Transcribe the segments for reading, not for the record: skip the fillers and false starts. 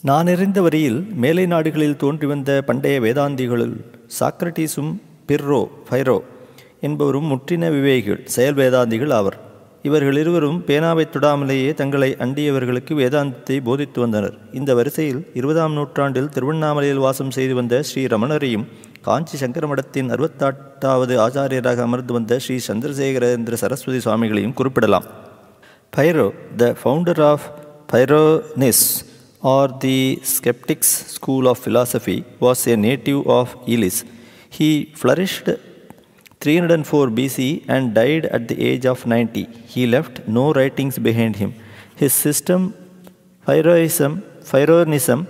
நான் அறிந்த வரையில் மேலை நாடுகளில் தோன்றி வந்த பண்டைய வேதாந்திகளுள் சாக்ரட்டீஸும் பைரோ என்பவரும் முற்றின விவேகிகள், செயல் வேதாந்திகள் ஆவர். இவர்கள் இருவரும் பேனாவை தொடாமலேயே தங்களை அண்டியவர்களுக்கு வேதாந்தத்தை போதித்து வந்தனர். இந்த வரிசையில் 20ஆம் நூற்றாண்டில் திருவண்ணாமலையில் வாசம் செய்து வந்த ஸ்ரீ ரமணரையும், காஞ்சி சங்கர மடத்தின் 68வது ஆச்சாரியராக அமர்ந்து வந்த ஸ்ரீ சந்திரசேகரேந்திர சரஸ்வதி சுவாமிகளையும் குறிப்பிடலாம். Pyrrho, the founder of Pyrrhonism or the skeptics school of philosophy, was a native of Elis. He flourished 304 BC and died at the age of 90. He left no writings behind him. His system, Pyrrhonism,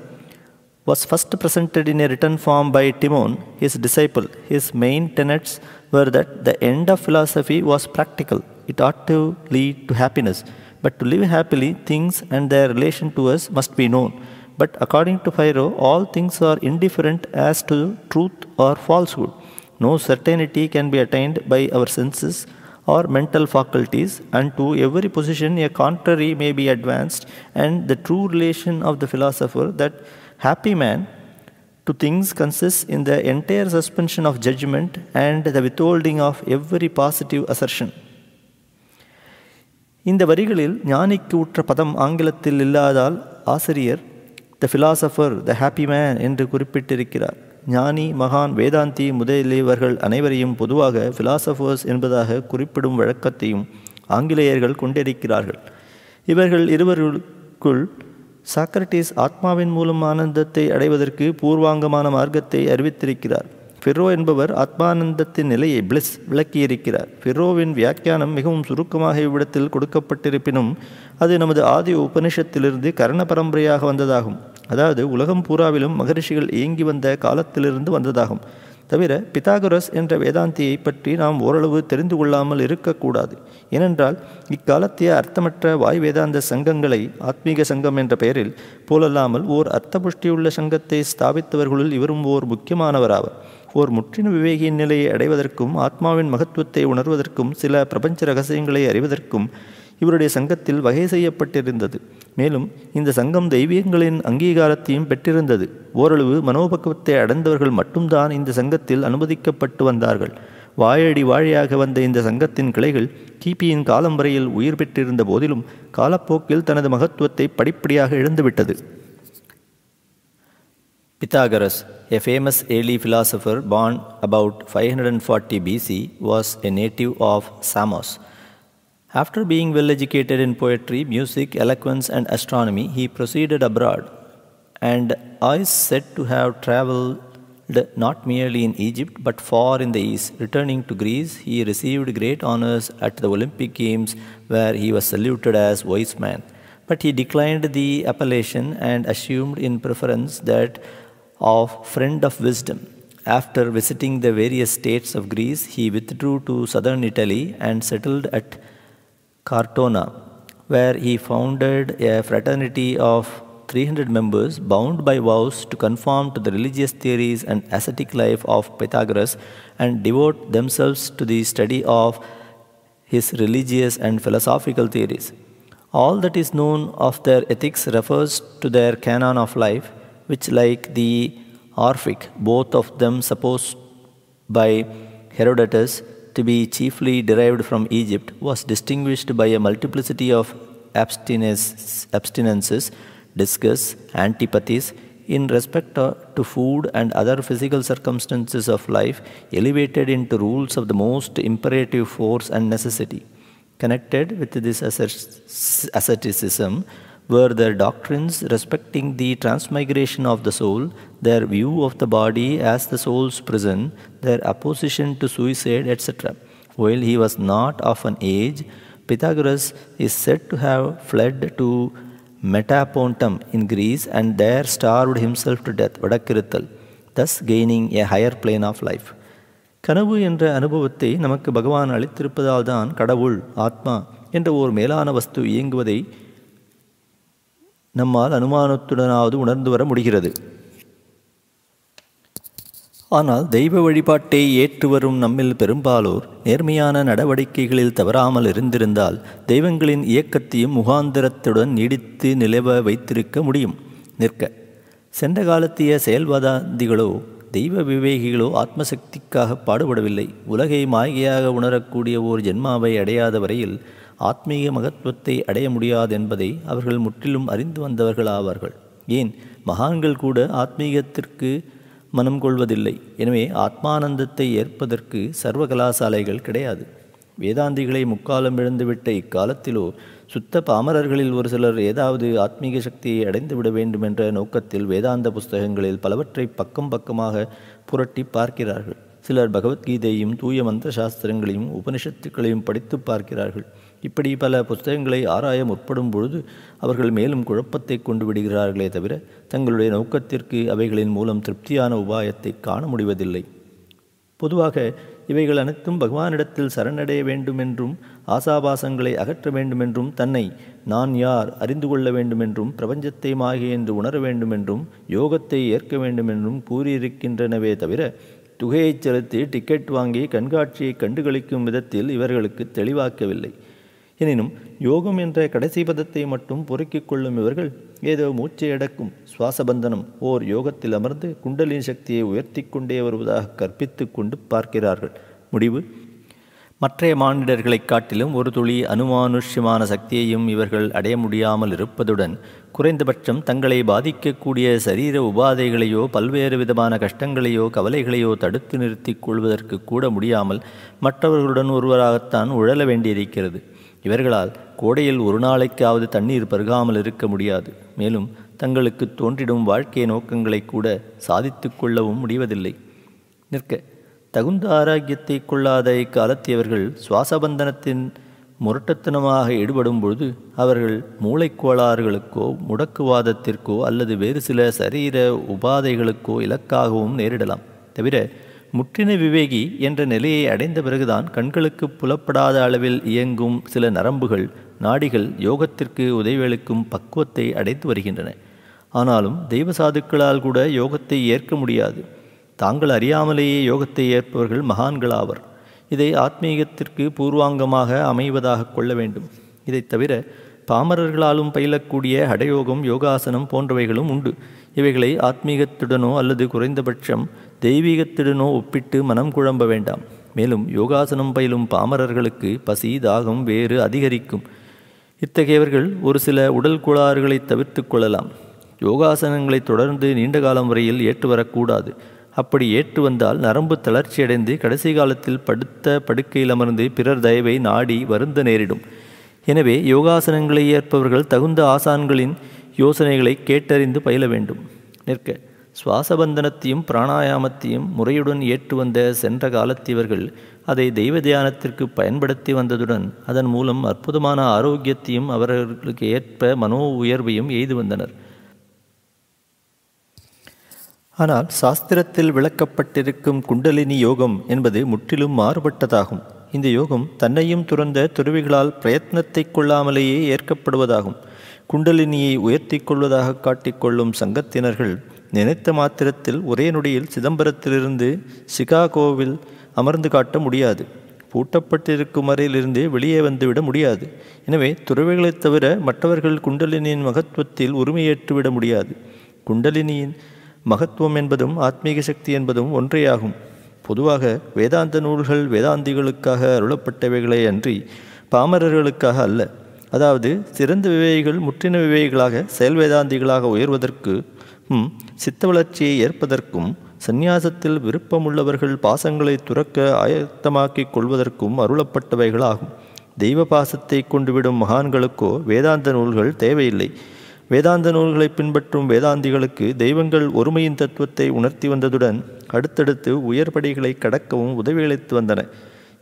was first presented in a written form by Timon, his disciple. His main tenets were that the end of philosophy was practical. It ought to lead to happiness. But to live happily, things and their relation to us must be known. But according to Pyrrho, all things are indifferent as to truth or falsehood. No certainty can be attained by our senses or mental faculties, and to every position a contrary may be advanced, and the true relation of the philosopher, that happy man, to things consists in the entire suspension of judgment and the withholding of every positive assertion. இந்த வரிகளில் ஞானிக்கு உற்ற பதம் ஆங்கிலத்தில் இல்லாதால் ஆசிரியர் த philosopher, த happy man என்று குறிப்பிட்டிருக்கிறார். ஞானி, மகான், வேதாந்தி முதலியவர்கள் அனைவரையும் பொதுவாக ஃபிலாசபர்ஸ் என்பதாக குறிப்பிடும் வழக்கத்தையும் ஆங்கிலேயர்கள் கொண்டிருக்கிறார்கள். இவர்கள் இருவருக்குள் சாக்ரட்டீஸ் ஆத்மாவின் மூலம் ஆனந்தத்தை அடைவதற்கு பூர்வாங்கமான மார்க்கத்தை அறிவித்திருக்கிறார். பிர்ரோ என்பவர் ஆத்மானந்தத்தின் நிலையை விளக்கியிருக்கிறார். பிர்ரோவின் வியாக்கியானம் மிகவும் சுருக்கமாக இவ்விடத்தில் கொடுக்கப்பட்டிருப்பினும் அது நமது ஆதி உபனிஷத்திலிருந்து கரண பரம்பரையாக வந்ததாகும். அதாவது உலகம் பூராவிலும் மகரிஷிகள் இயங்கி வந்த காலத்திலிருந்து வந்ததாகும். தவிர பித்தாகரஸ் என்ற வேதாந்தியை பற்றி நாம் ஓரளவு தெரிந்து கொள்ளாமல் இருக்கக்கூடாது. ஏனென்றால் இக்காலத்திய அர்த்தமற்ற வாய் வேதாந்த சங்கங்களை ஆத்மீக சங்கம் என்ற பெயரில் போலல்லாமல் ஓர் அர்த்தபுஷ்டியுள்ள சங்கத்தை ஸ்தாபித்தவர்களுள் இவரும் ஓர் முக்கியமானவராவர். ஓர் முற்றின விவேகியின் நிலையை அடைவதற்கும் ஆத்மாவின் மகத்துவத்தை உணர்வதற்கும் சில பிரபஞ்ச ரகசியங்களை அறிவதற்கும் இவருடைய சங்கத்தில் வகை செய்யப்பட்டிருந்தது. மேலும் இந்த சங்கம் தெய்வீகங்களின் அங்கீகாரத்தையும் பெற்றிருந்தது. ஓரளவு மனோபக்குவத்தை அடைந்தவர்கள் மட்டும்தான் இந்த சங்கத்தில் அனுமதிக்கப்பட்டு வந்தார்கள். வாயடி வாழையாக வந்த இந்த சங்கத்தின் கிளைகள் கிபியின் காலம் வரையில் உயிர் பெற்றிருந்த போதிலும் காலப்போக்கில் தனது மகத்துவத்தை படிப்படியாக இழந்துவிட்டது. Pythagoras, a famous early philosopher born about 540 BC, was a native of Samos. After being well educated in poetry, music, eloquence, and astronomy, he proceeded abroad, and is said to have travelled not merely in Egypt but far in the east. Returning to Greece, he received great honours at the Olympic Games, where he was saluted as wise man. But he declined the appellation and assumed in preference that of friend of wisdom. After visiting the various states of Greece, he withdrew to southern Italy and settled at Cortona, where he founded a fraternity of 300 members bound by vows to conform to the religious theories and ascetic life of Pythagoras and devote themselves to the study of his religious and philosophical theories. All that is known of their ethics refers to their canon of life, which, like the Orphic, both of them supposed by Herodotus to be chiefly derived from Egypt, was distinguished by a multiplicity of abstinences, disgusts, antipathies in respect to food and other physical circumstances of life, elevated into rules of the most imperative force and necessity. Connected with this asceticism were their doctrines respecting the transmigration of the soul, their view of the body as the soul's prison, their opposition to suicide, etc. While he was not of an age, Pythagoras is said to have fled to Metapontum in Greece and there starved himself to death, vadakirithal, thus gaining a higher plane of life. கனவு என்ற அனுபவத்தை நமக்கு பகவான் அளித்திருப்பதால் தான் கடவுள், ஆத்மா என்ற ஓர் மேலான வஸ்து இயங்குவதை நம்மால் அனுமானத்துடனாவது உணர்ந்து வர முடிகிறது. ஆனால் தெய்வ வழிபாட்டை ஏற்று வரும் நம்மில் பெரும்பாலோர் நேர்மையான நடவடிக்கைகளில் தவறாமல் இருந்திருந்தால் தெய்வங்களின் இயக்கத்தையும் முகாந்திரத்துடன் நீடித்து நிலவ வைத்திருக்க முடியும். நிற்க சென்ற காலத்திய செயல்வாதாந்திகளோ தெய்வ விவேகிகளோ ஆத்மசக்திக்காக பாடுபடவில்லை. உலகை மாயையாக உணரக்கூடிய ஓர் ஜென்மாவை அடையாத வரையில் ஆத்மீக மகத்துவத்தை அடைய முடியாது என்பதை அவர்கள் முற்றிலும் அறிந்து வந்தவர்கள் ஆவார்கள். ஏன், மகான்கள் கூட ஆத்மீகத்திற்கு மனம் கொள்வதில்லை. எனவே ஆத்மானந்தத்தை ஏற்பதற்கு சர்வ கலாசாலைகள் கிடையாது. வேதாந்திகளை முக்காலம் இழந்துவிட்ட இக்காலத்திலோ சுத்த பாமரர்களில் ஒரு சிலர் ஏதாவது ஆத்மீக சக்தியை அடைந்துவிட வேண்டும் என்ற நோக்கத்தில் வேதாந்த புஸ்தகங்களில் பலவற்றை பக்கம் பக்கமாக புரட்டி பார்க்கிறார்கள். சிலர் பகவத்கீதையும் தூய மந்திர சாஸ்திரங்களையும் உபனிஷத்துக்களையும் படித்து பார்க்கிறார்கள். இப்படி பல புஸ்தகங்களை ஆராய முற்படும் பொழுது அவர்கள் மேலும் குழப்பத்தை கொண்டு விடுகிறார்களே தவிர தங்களுடைய நோக்கத்திற்கு அவைகளின் மூலம் திருப்தியான உபாயத்தை காண முடிவதில்லை. பொதுவாக இவைகள் அனைத்தும் பகவானிடத்தில் சரணடைய வேண்டுமென்றும் ஆசாபாசங்களை அகற்ற வேண்டுமென்றும் தன்னை நான் யார் அறிந்து கொள்ள வேண்டுமென்றும் பிரபஞ்சத்தை மாகி என்று உணர வேண்டுமென்றும் யோகத்தை ஏற்க வேண்டுமென்றும் கூறியிருக்கின்றனவே தவிர தொகையை செலுத்தி டிக்கெட் வாங்கி கண்காட்சியை கண்டுகளிக்கும் விதத்தில் இவர்களுக்கு தெளிவாக்கவில்லை. எனினும் யோகம் என்ற கடைசி பதத்தை மட்டும் பொறுக்கிக் கொள்ளும் இவர்கள் ஏதோ மூச்சை அடக்கும் சுவாசபந்தனம் ஓர் யோகத்தில் அமர்ந்து குண்டலின் சக்தியை உயர்த்தி கொண்டே வருவதாக கற்பித்து கொண்டு பார்க்கிறார்கள். முடிவு, மற்றைய மானிடர்களைக் காட்டிலும் ஒரு துளி அனுமானுஷ்யமான சக்தியையும் இவர்கள் அடைய முடியாமல் இருப்பதுடன் குறைந்தபட்சம் தங்களை பாதிக்கக்கூடிய சரீர உபாதைகளையோ பல்வேறு விதமான கஷ்டங்களையோ கவலைகளையோ தடுத்து நிறுத்திக் கொள்வதற்கு கூட முடியாமல் மற்றவர்களுடன் ஒருவராகத்தான் உழல வேண்டியிருக்கிறது. இவர்களால் கோடையில் ஒரு நாளைக்காவது தண்ணீர் பருகாமல் இருக்க முடியாது. மேலும் தங்களுக்கு தோன்றிடும் வாழ்க்கை நோக்கங்களை கூட சாதித்து கொள்ளவும் முடிவதில்லை. நிற்க தகுந்த ஆரோக்கியத்தை கொள்ளாத இக்காலத்தியவர்கள் சுவாசபந்தனத்தின் முரட்டத்தனமாக ஈடுபடும் பொழுது அவர்கள் மூளைக்கோளாறுகளுக்கோ முடக்குவாதத்திற்கோ அல்லது வேறு சில சரீர உபாதைகளுக்கோ இலக்காகவும் நேரிடலாம். தவிர முற்றின விவேகி என்ற நிலையை அடைந்த பிறகுதான் கண்களுக்கு புலப்படாத அளவில் இயங்கும் சில நரம்புகள் நாடிகள் யோகத்திற்கு உதவியளிக்கும் பக்குவத்தை அடைந்து வருகின்றன. ஆனாலும் தெய்வ சாதுக்களால் கூட யோகத்தை ஏற்க முடியாது. தாங்கள் அறியாமலேயே யோகத்தை ஏற்பவர்கள் மகான்கள் ஆவர். இதை ஆத்மீகத்திற்கு பூர்வாங்கமாக அமைவதாக கொள்ள வேண்டும். இதை தவிர பாமரர்களாலும் பயிலக்கூடிய ஹடயோகம் யோகாசனம் போன்றவைகளும் உண்டு. இவைகளை ஆத்மீகத்துடனோ அல்லது குறைந்தபட்சம் தெய்வீகத்துடனோ ஒப்பிட்டு மனம் குழம்ப வேண்டாம். மேலும் யோகாசனம் பயிலும் பாமரர்களுக்கு பசி தாகம் வேறு அதிகரிக்கும். இத்தகையவர்கள் ஒரு சில உடல் கோளாறுகளை தவிர்த்து கொள்ளலாம். யோகாசனங்களை தொடர்ந்து நீண்ட காலம் வரையில் ஏற்று வரக்கூடாது. அப்படி ஏற்று வந்தால் நரம்பு தளர்ச்சியடைந்து கடைசி காலத்தில் படுக்கையில் அமர்ந்து பிறர் தயவை நாடி வருந்த நேரிடும். எனவே யோகாசனங்களை ஏற்பவர்கள் தகுந்த ஆசான்களின் யோசனைகளை கேட்டறிந்து பயில வேண்டும். நிற்க சுவாசபந்தனத்தையும் பிராணாயாமத்தையும் முறையுடன் ஏற்று வந்த சென்ற காலத்தியவர்கள் அதை தெய்வ தியானத்திற்கு பயன்படுத்தி வந்ததுடன் அதன் மூலம் அற்புதமான ஆரோக்கியத்தையும் அவர்களுக்கு ஏற்ப மனோ உயர்வையும் எய்து வந்தனர். ஆனால் சாஸ்திரத்தில் விளக்கப்பட்டிருக்கும் குண்டலினி யோகம் என்பது முற்றிலும் மாறுபட்டதாகும். இந்த யோகம் தன்னையும் துறந்த துறவிகளால் பிரயத்னத்தை கொள்ளாமலேயே ஏற்கப்படுவதாகும். குண்டலினியை உயர்த்தி கொள்வதாக காட்டிக்கொள்ளும் சங்கத்தினர்கள் நினைத்த மாத்திரத்தில் ஒரே நொடியில் சிதம்பரத்திலிருந்து சிகாகோவில் அமர்ந்து காட்ட முடியாது. பூட்டப்பட்டிருக்கும் அறையிலிருந்து வெளியே வந்துவிட முடியாது. எனவே துறவிகளைத் தவிர மற்றவர்கள் குண்டலினியின் மகத்துவத்தில் உரிமையேற்றுவிட முடியாது. குண்டலினியின் மகத்துவம் என்பதும் ஆத்மீக சக்தி என்பதும் ஒன்றேயாகும். பொதுவாக வேதாந்த நூல்கள் வேதாந்திகளுக்காக அருளப்பட்டவைகளே அன்றி பாமரர்களுக்காக அல்ல. அதாவது சிறந்த விவேகிகள் முற்றின விவேகிகளாக செயல் வேதாந்திகளாக உயர்வதற்கும் சித்த வளர்ச்சியை ஏற்பதற்கும் சந்நியாசத்தில் விருப்பமுள்ளவர்கள் பாசங்களை துறக்க ஆயத்தமாக்கிக் கொள்வதற்கும் அருளப்பட்டவைகளாகும். தெய்வ பாசத்தை கொண்டுவிடும் மகான்களுக்கோ வேதாந்த நூல்கள் தேவையில்லை. வேதாந்த நூல்களை பின்பற்றும் வேதாந்திகளுக்கு தெய்வங்கள் ஒருமையின் தத்துவத்தை உணர்த்தி வந்ததுடன் அடுத்தடுத்து உயர்படிகளை கடக்கவும் உதவியளித்து வந்தன.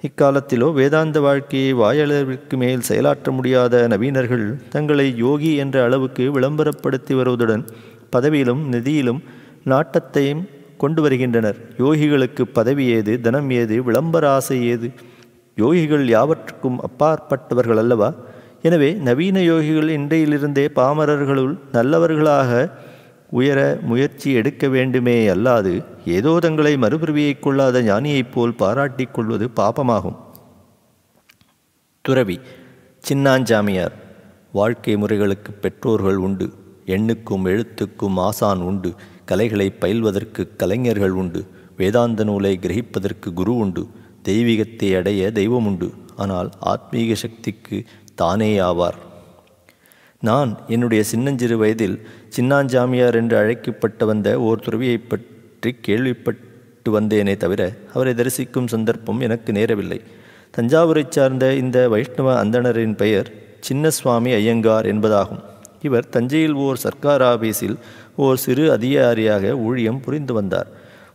இக்காலத்திலோ வேதாந்த வாழ்க்கையை வாயளவிற்கு மேல் செயலாற்ற முடியாத நவீனர்கள் தங்களை யோகி என்ற அளவுக்கு விளம்பரப்படுத்தி வருவதுடன் பதவியிலும் நிதியிலும் நாட்டத்தையும் கொண்டு வருகின்றனர். யோகிகளுக்கு பதவி ஏது, தனம் ஏது, விளம்பர ஆசை ஏது? யோகிகள் யாவற்றுக்கும் அப்பாற்பட்டவர்கள் அல்லவா? எனவே நவீன யோகிகள் இன்றையிலிருந்தே பாமரர்களுள் நல்லவர்களாக உயர முயற்சி எடுக்க வேண்டுமே அல்லாது ஏதோ தங்களை மறுபிறவியை கொள்ளாத ஞானியைப் போல் பாராட்டிக் கொள்வது பாபமாகும். துறவி சின்னாஞ்சாமியார் வாழ்க்கை முறைகளுக்கு பெற்றோர்கள் உண்டு. எண்ணுக்கும் எழுத்துக்கும் ஆசான் உண்டு, கலைகளை பயில்வதற்கு கலைஞர்கள் உண்டு, வேதாந்த நூலை கிரகிப்பதற்கு குரு உண்டு, தெய்வீகத்தை அடைய தெய்வம் உண்டு, ஆனால் ஆத்மீக சக்திக்கு தானே ஆவார். நான் என்னுடைய சின்னஞ்சிறு வயதில் சின்னாஞ்சாமியார் என்று அழைக்கப்பட்டு வந்த ஓர் துறவியை பற்றி கேள்விப்பட்டு வந்தேனே தவிர அவரை தரிசிக்கும் சந்தர்ப்பம் எனக்கு நேரவில்லை. தஞ்சாவூரை சார்ந்த இந்த வைஷ்ணவ அந்தணரின் பெயர் சின்னசுவாமி ஐயங்கார் என்பதாகும். இவர் தஞ்சையில் ஓர் சர்க்கார் ஆபீஸில் ஓர் சிறு அதிகாரியாக ஊழியம் புரிந்து வந்தார்.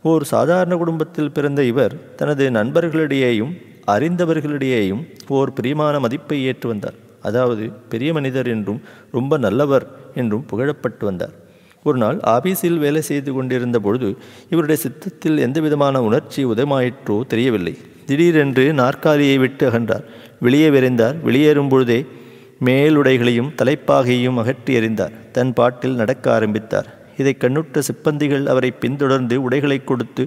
ஓர் சாதாரண குடும்பத்தில் பிறந்த இவர் தனது நண்பர்களிடையேயும் அறிந்தவர்களிடையேயும் ஓர் பிரியமான மதிப்பை ஏற்று வந்தார். அதாவது பெரிய மனிதர் என்றும் ரொம்ப நல்லவர் என்றும் புகழப்பட்டு வந்தார். ஒரு நாள் ஆபீஸில் வேலை செய்து கொண்டிருந்த பொழுது இவருடைய சித்தத்தில் எந்தவிதமான உணர்ச்சி உதயமாயிற்றோ தெரியவில்லை. திடீரென்று நாற்காலியை விட்டு அகன்றார். வெளியே விரைந்தார். வெளியேறும் பொழுதே மேலுடைகளையும் தலைப்பாகையும் அகற்றி எறிந்தார். தன் பாட்டில் நடக்க ஆரம்பித்தார். இதை கண்ணுற்ற சிப்பந்திகள் அவரை பின்தொடர்ந்து உடைகளை கொடுத்து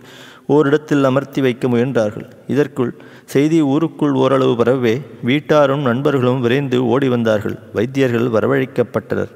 ஓரிடத்தில் அமர்த்தி வைக்க முயன்றார்கள். இதற்குள் செய்தி ஊருக்குள் ஓரளவு பரவவே வீட்டாரும் நண்பர்களும் விரைந்து ஓடி வந்தார்கள். வைத்தியர்கள் வரவழைக்கப்பட்டனர்.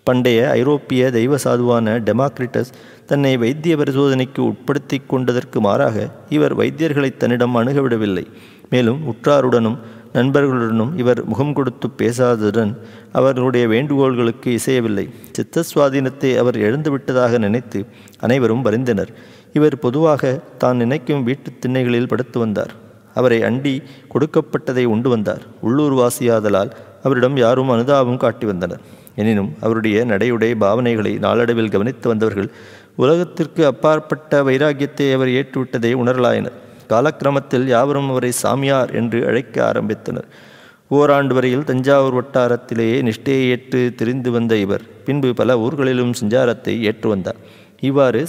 பண்டைய ஐரோப்பிய தெய்வ சாதுவான டெமாக்ரிட்டஸ் தன்னை வைத்திய பரிசோதனைக்கு உட்படுத்தி கொண்டதற்கு மாறாக இவர் வைத்தியர்களை தன்னிடம் அணுகவிடவில்லை. மேலும் உற்றாருடனும் நண்பர்களுடனும் இவர் முகம் கொடுத்து பேசாததுடன் அவர்களுடைய வேண்டுகோள்களுக்கு இசையவில்லை. சித்த சுவாதீனத்தை அவர் இழந்துவிட்டதாக நினைத்து அனைவரும் வருந்தினர். இவர் பொதுவாக தான் நினைக்கும் வீட்டு திண்ணைகளில் படுத்து வந்தார். அவரை அண்டி கொடுக்கப்பட்டதை உண்டு வந்தார். உள்ளூர் வாசியாதலால் அவரிடம் யாரும் அனுதாபம் காட்டி வந்தனர். எனினும் அவருடைய நடையுடை பாவனைகளை நாளடைவில் கவனித்து வந்தவர்கள் உலகத்திற்கு அப்பாற்பட்ட வைராக்கியத்தை அவர் ஏற்றுவிட்டதை உணரலாயினர். காலக்கிரமத்தில் யாவரும் அவரை சாமியார் என்று அழைக்க ஆரம்பித்தனர். ஓராண்டு வரையில் தஞ்சாவூர் வட்டாரத்திலேயே நிஷ்டையை ஏற்று திரிந்து வந்த இவர் பின்பு பல ஊர்களிலும் சஞ்சாரத்தை ஏற்று வந்தார். இவ்வாறு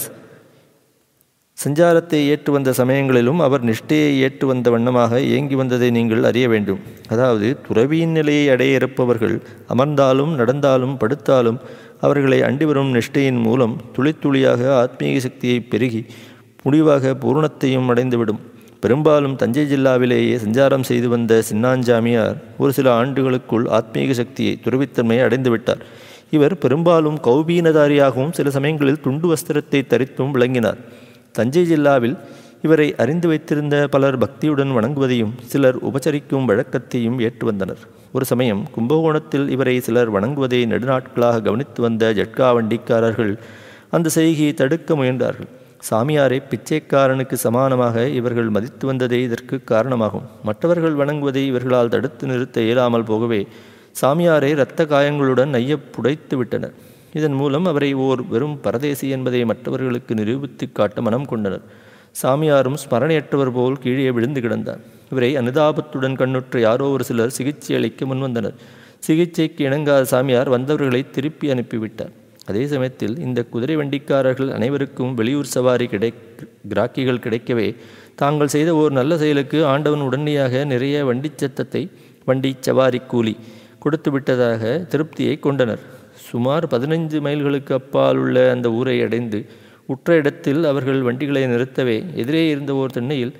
சஞ்சாரத்தை ஏற்று வந்த சமயங்களிலும் அவர் நிஷ்டையை ஏற்று வந்த வண்ணமாக இயங்கி வந்ததை நீங்கள் அறிய வேண்டும். அதாவது துறவியின் நிலையை அடைய இருப்பவர்கள் அமர்ந்தாலும் நடந்தாலும் படுத்தாலும் அவர்களை அண்டி வரும் நிஷ்டையின் மூலம் துளி துளியாக ஆத்மீக சக்தியை பெருகி முடிவாக பூரணத்தையும் அடைந்துவிடும். பெரும்பாலும் தஞ்சை ஜில்லாவிலேயே சஞ்சாரம் செய்து வந்த சின்னாஞ்சாமியார் ஒரு சில ஆண்டுகளுக்குள் ஆத்மீக சக்தியை துறவித்தன்மையை அடைந்துவிட்டார். இவர் பெரும்பாலும் கௌபீனதாரியாகவும் சில சமயங்களில் துண்டு வஸ்திரத்தை தரித்தும் விளங்கினார். தஞ்சை ஜில்லாவில் இவரை அறிந்து வைத்திருந்த பலர் பக்தியுடன் வணங்குவதையும் சிலர் உபசரிக்கும் வழக்கத்தையும் ஏற்று வந்தனர். ஒரு சமயம் கும்பகோணத்தில் இவரை சிலர் வணங்குவதை நெடுநாட்களாக கவனித்து வந்த ஜட்கா வண்டிக்காரர்கள் அந்த செய்கையை தடுக்க முயன்றார்கள். சாமியாரை பிச்சைக்காரனுக்கு சமானமாக இவர்கள் மதித்து வந்ததே இதற்கு காரணமாகும். மற்றவர்கள் வணங்குவதை இவர்களால் தடுத்து நிறுத்த இயலாமல் போகவே சாமியாரை இரத்த காயங்களுடன் நைய புடைத்து விட்டனர். இதன் மூலம் அவரை ஓர் வெறும் பரதேசி என்பதை மற்றவர்களுக்கு நிரூபித்து காட்ட மனம் கொண்டனர். சாமியாரும் ஸ்மரணையற்றவர் போல் கீழே விழுந்து கிடந்தார். இவரை அனுதாபத்துடன் கண்ணுற்ற யாரோ ஒரு சிலர் சிகிச்சை அளிக்க முன்வந்தனர். சிகிச்சைக்கு இணங்காத சாமியார் வந்தவர்களை திருப்பி அனுப்பிவிட்டார். அதே சமயத்தில் இந்த குதிரை வண்டிக்காரர்கள் அனைவருக்கும் வெளியூர் சவாரி கிராக்கிகள் கிடைக்கவே தாங்கள் செய்த ஓர் நல்ல செயலுக்கு ஆண்டவன் உடனடியாக நிறைய வண்டிச்சத்தத்தை வண்டி சவாரி கூலி கொடுத்து விட்டதாக திருப்தியை கொண்டனர். சுமார் 15 மைல்களுக்கு அப்பால் உள்ள அந்த ஊரை அடைந்து உற்ற இடத்தில் அவர்கள் வண்டிகளை நிறுத்தவே எதிரே இருந்த ஓர் திண்ணையில்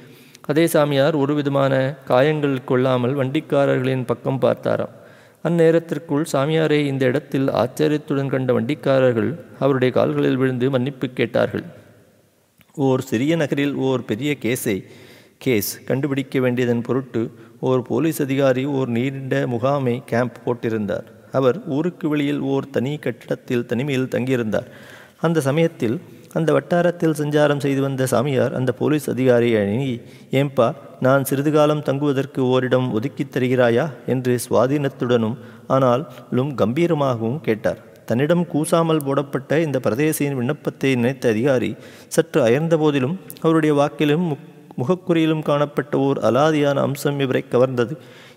அதே சாமியார் ஒரு விதமான காயங்கள் கொள்ளாமல் வண்டிக்காரர்களின் பக்கம் பார்த்தாராம். அந்நேரத்திற்குள் சாமியாரை இந்த இடத்தில் ஆச்சரியத்துடன் கண்ட வண்டிக்காரர்கள் அவருடைய கால்களில் விழுந்து மன்னிப்பு கேட்டார்கள். ஓர் சிறிய நகரில் ஓர் பெரிய கேஸ் கண்டுபிடிக்க வேண்டியதன் பொருட்டு ஓர் போலீஸ் அதிகாரி ஓர் நீண்ட முகாமை கேம்ப் போட்டிருந்தார். அவர் ஊருக்கு வெளியில் ஓர் தனி கட்டிடத்தில் தனிமையில் தங்கியிருந்தார். அந்த சமயத்தில் அந்த வட்டாரத்தில் சஞ்சாரம் செய்து வந்த சாமியார் அந்த போலீஸ் அதிகாரியை அணுகி, ஏம்பா, நான் சிறிது காலம் தங்குவதற்கு ஓரிடம் ஒதுக்கித் தருகிறாயா என்று சுவாதீனத்துடனும் ஆனாலும் கம்பீரமாகவும் கேட்டார். தன்னிடம் கூசாமல் போடப்பட்ட இந்த பிரதேசியின் விண்ணப்பத்தை நினைத்த அதிகாரி சற்று அயர்ந்த போதிலும் அவருடைய வாக்கிலும் முகக்குறியிலும் காணப்பட்ட ஓர் அலாதியான அம்சம் இவரை கவர்ந்தது.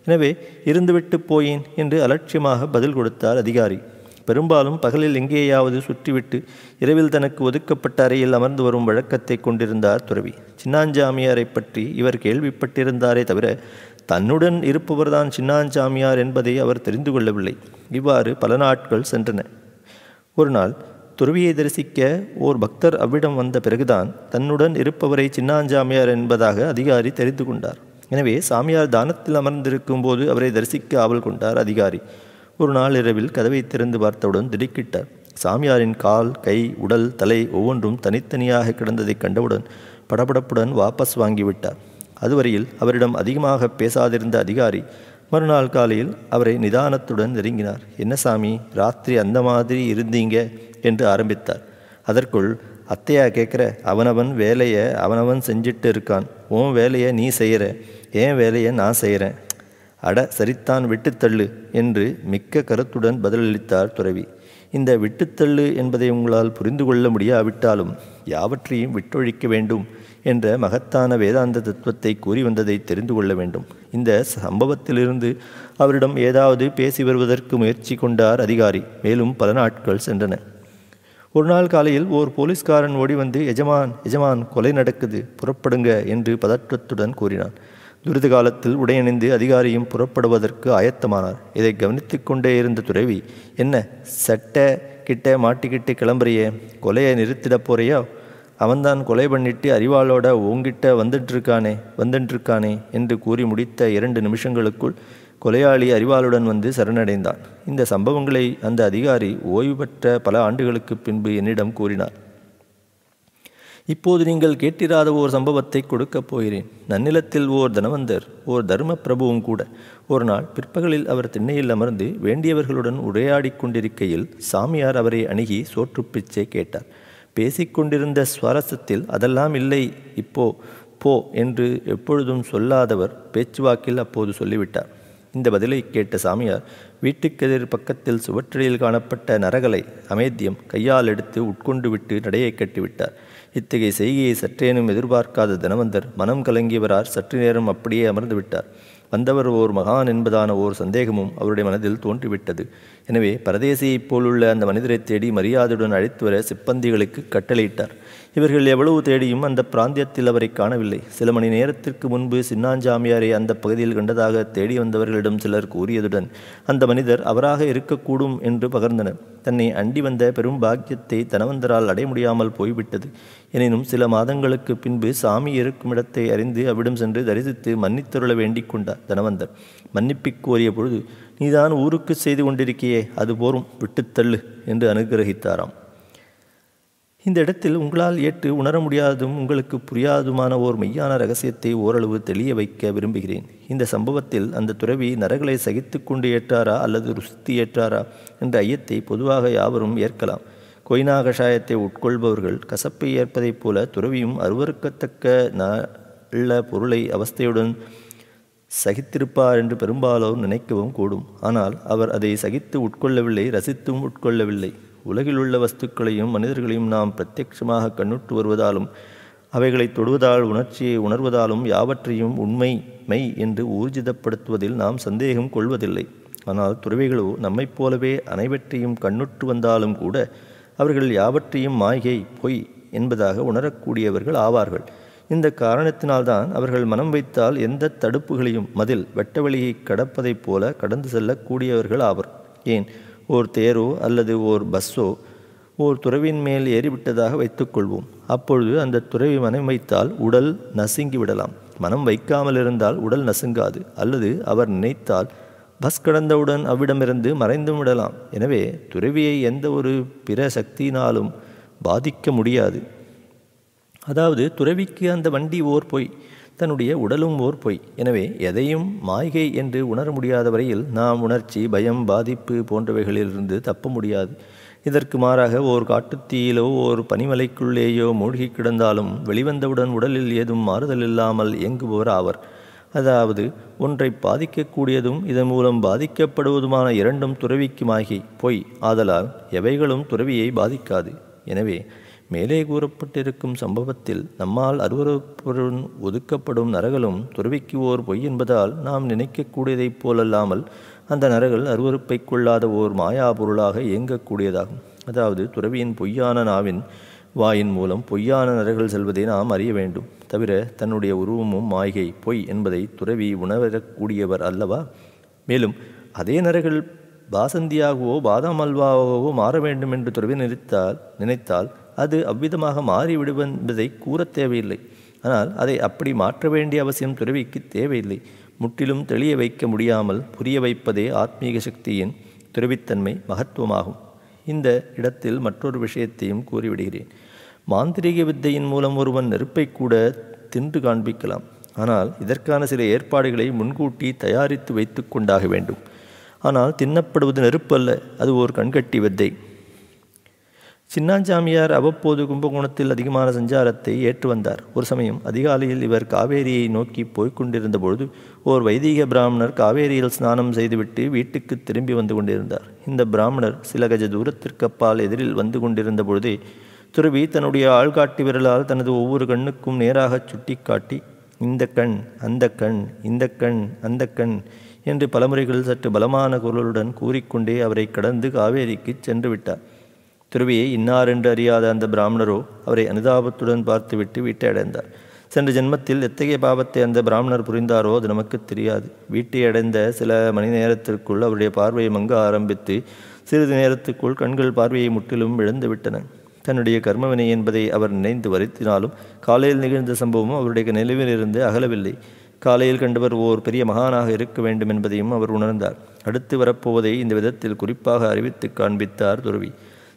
எனவே இருந்துவிட்டு போயேன் என்று அலட்சியமாக பதில் கொடுத்தார் அதிகாரி. பெரும்பாலும் பகலில் எங்கேயாவது சுற்றிவிட்டு இரவில் தனக்கு ஒதுக்கப்பட்ட அறையில் அமர்ந்து வரும் வழக்கத்தை கொண்டிருந்தார் துறவி. சின்னாஞ்சாமியாரை பற்றி இவர் கேள்விப்பட்டிருந்தாரே தவிர தன்னுடன் இருப்பவர்தான் சின்னாஞ்சாமியார் என்பதை அவர் தெரிந்து கொள்ளவில்லை. இவ்வாறு பல நாட்கள் சென்றன. ஒரு நாள் துறவியை தரிசிக்க ஓர் பக்தர் அவ்விடம் வந்த பிறகுதான் தன்னுடன் இருப்பவரை சின்னாஞ்சாமியார் என்பதாக அதிகாரி தெரிந்து கொண்டார். எனவே சாமியார் தானத்தில் அமர்ந்திருக்கும் போது அவரை தரிசிக்க ஆவல் கொண்டார் அதிகாரி. ஒரு நாள் இரவில் கதவை திறந்து பார்த்தவுடன் திடுக்கிட்டார். சாமியாரின் கால், கை, உடல், தலை ஒவ்வொன்றும் தனித்தனியாக கிடந்ததை கண்டவுடன் படபடப்புடன் வாபஸ் வாங்கிவிட்டார். அதுவரையில் அவரிடம் அதிகமாக பேசாதிருந்த அதிகாரி மறுநாள் காலையில் அவரை நிதானத்துடன் நெருங்கினார். என்ன சாமி, ராத்திரி அந்த மாதிரி இருந்தீங்க என்று ஆரம்பித்தார். அதற்குள், அத்தையா கேட்குற, அவனவன் வேலையை அவனவன் செஞ்சிட்டு இருக்கான். உன் வேலையை நீ செய்கிற, என் வேலையை நான் செய்கிறேன். அட சரித்தான், விட்டுத்தள்ளு என்று மிக்க கருத்துடன் பதிலளித்தார் துறவி. இந்த விட்டுத்தள்ளு என்பதை உங்களால் புரிந்து கொள்ள முடியாவிட்டாலும் யாவற்றையும் விட்டொழிக்க வேண்டும் என்ற மகத்தான வேதாந்த தத்துவத்தை கூறி வந்ததை தெரிந்து கொள்ள வேண்டும். இந்த சம்பவத்திலிருந்து அவரிடம் ஏதாவது பேசி வருவதற்கு முயற்சி கொண்டார் அதிகாரி. மேலும் பல நாட்கள் சென்றன. ஒரு நாள் காலையில் ஓர் போலீஸ்காரன் ஓடி வந்து, எஜமான் எஜமான், கொலை நடக்குது, புறப்படுங்க என்று பதற்றத்துடன் கூறினான். துரித காலத்தில் உடையணிந்து அதிகாரியும் புறப்படுவதற்கு ஆயத்தமானார். இதை கவனித்து கொண்டே இருந்த துறவி, என்ன சட்டை கிட்ட மாட்டிக்கிட்டு கிளம்புறியே, கொலையை நிறுத்திட போறியோ? அவன்தான் கொலை பண்ணிட்டு அறிவாளோட உங்கிட்ட வந்துட்டுருக்கானே என்று கூறி முடித்த 2 நிமிஷங்களுக்குள் கொலையாளி அறிவாளுடன் வந்து சரணடைந்தான். இந்த சம்பவங்களை அந்த அதிகாரி ஓய்வு பெற்ற பல ஆண்டுகளுக்கு பின்பு என்னிடம் கூறினார். இப்போது நீங்கள் கேட்டிராத ஓர் சம்பவத்தை கொடுக்கப் போகிறேன். நன்னிலத்தில் ஓர் தனவந்தர், ஓர் தர்ம பிரபுவும் கூட. ஒரு நாள் பிற்பகலில் அவர் திண்ணையில் அமர்ந்து வேண்டியவர்களுடன் உரையாடி கொண்டிருக்கையில் சாமியார் அவரை அணுகி சோற்று பிச்சை கேட்டார். பேசிக்கொண்டிருந்த சுவாரஸ்யத்தில், அதெல்லாம் இல்லை, இப்போ போ என்று எப்பொழுதும் சொல்லாதவர் பேச்சுவாக்கில் அப்போது சொல்லிவிட்டார். இந்த பதிலை கேட்ட சாமியார் வீட்டுக்கெதிர் பக்கத்தில் சுவற்றடியில் காணப்பட்ட நரகலை அமேத்தியம் கையால் எடுத்து உட்கொண்டு விட்டு நடையை கட்டிவிட்டார். இத்தகைய செய்கையை சற்றேனும் எதிர்பார்க்காத தனவந்தர் மனம் கலங்கியவரார் சற்று நேரம் அப்படியே அமர்ந்து விட்டார். வந்தவர் ஓர் மகான் என்பதான ஓர் சந்தேகமும் அவருடைய மனதில் தோன்றிவிட்டது. எனவே பரதேசியைப் போலுள்ள அந்த மனிதரை தேடி மரியாதையுடன் அழைத்து வர சிப்பந்திகளுக்கு கட்டளையிட்டார். இவர்கள் எவ்வளவு தேடியும் அந்த பிராந்தியத்தில் அவரை காணவில்லை. சில மணி நேரத்திற்கு முன்பு சின்னாஞ்சாமியாரை அந்த பகுதியில் கண்டதாக தேடி வந்தவர்களிடம் சிலர் கூறியதுடன் அந்த மனிதர் அவராக இருக்கக்கூடும் என்று பகர்ந்தனர். தன்னை அண்டி வந்த பெரும் பாக்கியத்தை தனவந்தரால் அடைய முடியாமல் போய்விட்டது. எனினும் சில மாதங்களுக்கு பின்பு சாமி இருக்கும் இடத்தை அறிந்து அவ்விடம் சென்று தரிசித்து மன்னித்தருள வேண்டிக் கொண்டார் தனவந்தர். மன்னிப்பிக் கோரிய பொழுது, நீதான் ஊருக்கு செய்து கொண்டிருக்கியே, அது போரும், விட்டுத்தள்ளு என்று அனுகிரகித்தாராம். இந்த இடத்தில் உங்களால் ஏற்று உணர முடியாததும் உங்களுக்கு புரியாதுமான ஓர் மெய்யான ரகசியத்தை ஓரளவு தெளிய வைக்க விரும்புகிறேன். இந்த சம்பவத்தில் அந்த துறவி நரகளை சகித்து கொண்டு ஏற்றாரா அல்லது ருசித்து ஏற்றாரா என்ற ஐயத்தை பொதுவாக யாவரும் ஏற்கலாம். கொய்னா கஷாயத்தை உட்கொள்பவர்கள் கசப்பை ஏற்பதைப் போல துறவியும் அருவருக்கத்தக்க நல்ல பொருளை அவஸ்தையுடன் சகித்திருப்பார் என்று பெரும்பாலோர் நினைக்கவும் கூடும். ஆனால் அவர் அதை சகித்து உட்கொள்ளவில்லை, ரசித்தும் உட்கொள்ளவில்லை. உலகிலுள்ள வஸ்துக்களையும் மனிதர்களையும் நாம் பிரத்யட்சமாக கண்ணுற்று வருவதாலும் அவைகளை தொடுவதால் உணர்ச்சியை உணர்வதாலும் யாவற்றையும் உண்மை மெய் என்று ஊர்ஜிதப்படுத்துவதில் நாம் சந்தேகம் கொள்வதில்லை. ஆனால் துறவிகளோ நம்மைப் போலவே அனைவற்றையும் கண்ணுற்று வந்தாலும் கூட அவர்கள் யாவற்றையும் மாய்கை, பொய் என்பதாக உணரக்கூடியவர்கள் ஆவார்கள். இந்த காரணத்தினால்தான் அவர்கள் மனம் வைத்தால் எந்த தடுப்புகளையும் மதில் வெட்டவெளியை கடப்பதைப் போல கடந்து செல்லக்கூடியவர்கள் ஆவர். ஏன், ஓர் தேரோ அல்லது ஓர் பஸ்ஸோ ஓர் துறவின் மேல் ஏறிவிட்டதாக வைத்துக்கொள்வோம். அப்பொழுது அந்த துறவி மனம் வைத்தால் உடல் நசுங்கி விடலாம். மனம் வைக்காமல் இருந்தால் உடல் நசுங்காது. அல்லது அவர் நினைத்தால் பஸ் கடந்தவுடன் அவ்விடமிருந்து மறைந்து விடலாம். எனவே துறவியை எந்த ஒரு பிற சக்தியினாலும் பாதிக்க முடியாது. அதாவது துறவிக்கு அந்த வண்டி ஓர் பொய், தன்னுடைய உடலும் ஓர் பொய். எனவே எதையும் மாய்கை என்று உணர முடியாத வரையில் நாம் உணர்ச்சி, பயம், பாதிப்பு போன்றவைகளிலிருந்து தப்ப முடியாது. இதற்கு மாறாக ஓர் காட்டுத்தீயிலோ ஓர் பனிமலைக்குள்ளேயோ மூழ்கி கிடந்தாலும் வெளிவந்தவுடன் உடலில் ஏதும் மாறுதல் இல்லாமல் இயங்குபவர் ஆவர். அதாவது ஒன்றை பாதிக்கக்கூடியதும் இதன் மூலம் பாதிக்கப்படுவதுமான இரண்டும் துறவிக்கு மாய்கை, பொய் ஆதலால் எவைகளும் துறவியை பாதிக்காது. எனவே மேலே கூறப்பட்டிருக்கும் சம்பவத்தில் நம்மால் அருவருப்புடன் ஒதுக்கப்படும் நரகளும் துறவிக்கு ஓர் பொய் என்பதால் நாம் நினைக்கக்கூடியதைப் போலல்லாமல் அந்த நரகள் அருவருப்பை கொள்ளாத ஓர் மாயா பொருளாக இயங்கக்கூடியதாகும். அதாவது துறவியின் பொய்யான நாவின் வாயின் மூலம் பொய்யான நரகள் செல்வதை நாம் அறிய வேண்டும். தவிர தன்னுடைய உருவமும் மாய்கை, பொய் என்பதை துறவி உணரக்கூடியவர் அல்லவா? மேலும் அதே நரகள் பாசந்தியாகவோ பாதாம் அல்வாவாகவோ மாற வேண்டும் என்று துறவி நினைத்தால் அது அவ்விதமாக மாறிவிடுவதை கூற தேவையில்லை. ஆனால் அதை அப்படி மாற்ற வேண்டிய அவசியம் துறவிக்கு தேவையில்லை. முற்றிலும் தெளிய வைக்க முடியாமல் புரிய வைப்பதே ஆத்மீக சக்தியின் துறவித்தன்மை மகத்துவமாகும். இந்த இடத்தில் மற்றொரு விஷயத்தையும் கூறிவிடுகிறேன். மாந்திரீக வித்தையின் மூலம் ஒருவன் நெருப்பை கூட தின்று காண்பிக்கலாம். ஆனால் இதற்கான சில ஏற்பாடுகளை முன்கூட்டி தயாரித்து வைத்து கொண்டாக வேண்டும். ஆனால் தின்னப்படுவது நெருப்பு அல்ல, அது ஓர் கண்கட்டி வித்தை. சின்னாஞ்சாமியார் அவ்வப்போது கும்பகோணத்தில் அதிகமான சஞ்சாரத்தை ஏற்று வந்தார். ஒரு சமயம் அதிகாலையில் இவர் காவேரியை நோக்கி போய்கொண்டிருந்த பொழுது ஓர் வைதீக பிராமணர் காவேரியில் ஸ்நானம் செய்துவிட்டு வீட்டுக்கு திரும்பி வந்து கொண்டிருந்தார். இந்த பிராமணர் சில கஜ தூரத்திற்கு அப்பால் எதிரில் வந்து கொண்டிருந்த பொழுதே துறவி தன்னுடைய ஆள்காட்டி விரலால் தனது ஒவ்வொரு கண்ணுக்கும் நேராக சுட்டி காட்டி, இந்த கண், அந்த கண், இந்த கண், அந்த கண் என்று பலமுறைகள் சற்று பலமான குரலுடன் கூறிக்கொண்டே அவரை கடந்து காவேரிக்கு சென்று விட்டார். துறவியை இன்னார் என்று அறியாத அந்த பிராமணரோ அவரை அனுதாபத்துடன் பார்த்துவிட்டு வீட்டை அடைந்தார். சென்ற ஜென்மத்தில் எத்தகைய பாவத்தை அந்த பிராமணர் புரிந்தாரோ அது நமக்கு தெரியாது. வீட்டை அடைந்த சில மணி நேரத்திற்குள் அவருடைய பார்வையை மங்க ஆரம்பித்து சிறிது நேரத்துக்குள் கண்கள் பார்வையை முற்றிலும் இழந்து விட்டன. தன்னுடைய கர்மவினை என்பதை அவர் நினைந்து வருத்தினாலும் காலையில் நிகழ்ந்த சம்பவமும் அவருடைய நினைவிலிருந்து அகலவில்லை. காலையில் கண்டவர் ஓர் பெரிய மகானாக இருக்க வேண்டும் என்பதையும் அவர் உணர்ந்தார். அடுத்து வரப்போவதை இந்த விதத்தில் குறிப்பாக அறிவித்து காண்பித்தார் துறவி.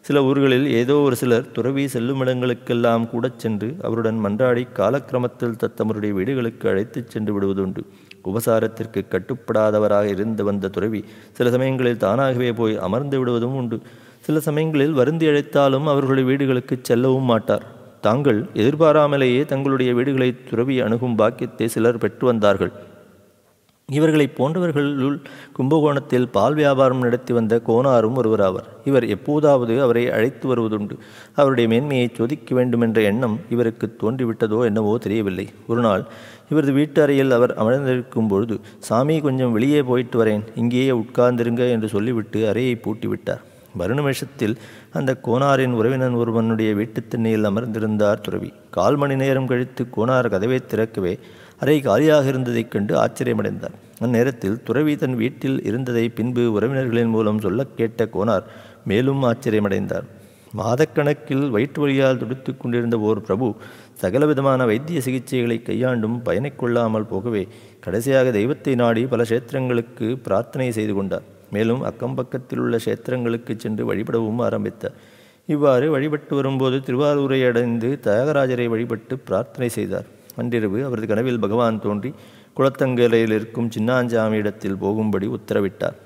சில ஊர்களில் ஏதோ ஒரு சிலர் துறவி செல்லும் இடங்களுக்கெல்லாம் கூட சென்று அவருடன் மன்றாடி காலக்கிரமத்தில் தத்தமருடைய வீடுகளுக்கு அழைத்துச் சென்று விடுவதுண்டு. உபசாரத்திற்கு கட்டுப்படாதவராக இருந்து வந்த துறவி சில சமயங்களில் தானாகவே போய் அமர்ந்து விடுவதும் உண்டு. சில சமயங்களில் வருந்தி அழைத்தாலும் அவர்களுடைய வீடுகளுக்கு செல்லவும் மாட்டார். தாங்கள் எதிர்பாராமலேயே தங்களுடைய வீடுகளை துறவி அணுகும் பாக்கியத்தை சிலர் பெற்று வந்தார்கள். இவர்களைப் போன்றவர்களுள் கும்பகோணத்தில் பால் வியாபாரம் நடத்தி வந்த கோனாரும் ஒருவராவர். இவர் எப்போதாவது அவரை அழைத்து வருவதுண்டு. அவருடைய மேன்மையை சோதிக்க வேண்டுமென்ற எண்ணம் இவருக்கு தோன்றிவிட்டதோ என்னவோ தெரியவில்லை. ஒரு நாள் இவரது வீட்டு அறையில் அவர் அமர்ந்திருக்கும் பொழுது, சாமி கொஞ்சம் வெளியே போயிட்டு வரேன், இங்கேயே உட்கார்ந்திருங்க என்று சொல்லிவிட்டு அறையை பூட்டிவிட்டார். மறுநிமிஷத்தில் அந்த கோனாரின் உறவினன் ஒருவனுடைய வீட்டு திண்ணையில் அமர்ந்திருந்தார் துறவி. 1/4 மணி நேரம் கழித்து கோனார் கதவை திறக்கவே அறை காலியாக இருந்ததைக் கண்டு ஆச்சரியமடைந்தார். அந்நேரத்தில் துறவி தன் வீட்டில் இருந்ததை பின்பு உறவினர்களின் மூலம் சொல்ல கேட்ட கோனார் மேலும் ஆச்சரியமடைந்தார். மாதக்கணக்கில் வயிற்று வலியால் துடித்து கொண்டிருந்த ஓர் பிரபு சகலவிதமான வைத்திய சிகிச்சைகளை கையாண்டும் பயனை கொள்ளாமல் போகவே கடைசியாக தெய்வத்தை நாடி பல க்ஷேத்திரங்களுக்கு பிரார்த்தனை செய்து கொண்டார். மேலும் அக்கம்பக்கத்தில் உள்ள க்ஷேத்திரங்களுக்கு சென்று வழிபடவும் ஆரம்பித்தார். இவ்வாறு வழிபட்டு வரும்போது திருவாரூரை அடைந்து தியாகராஜரை வழிபட்டு பிரார்த்தனை செய்தார். அன்றிரவு அவரது கனவில் பகவான் தோன்றி குளத்தங்கரையில் இருக்கும் சின்னாஞ்சாமியிடத்தில் போகும்படி உத்தரவிட்டார்.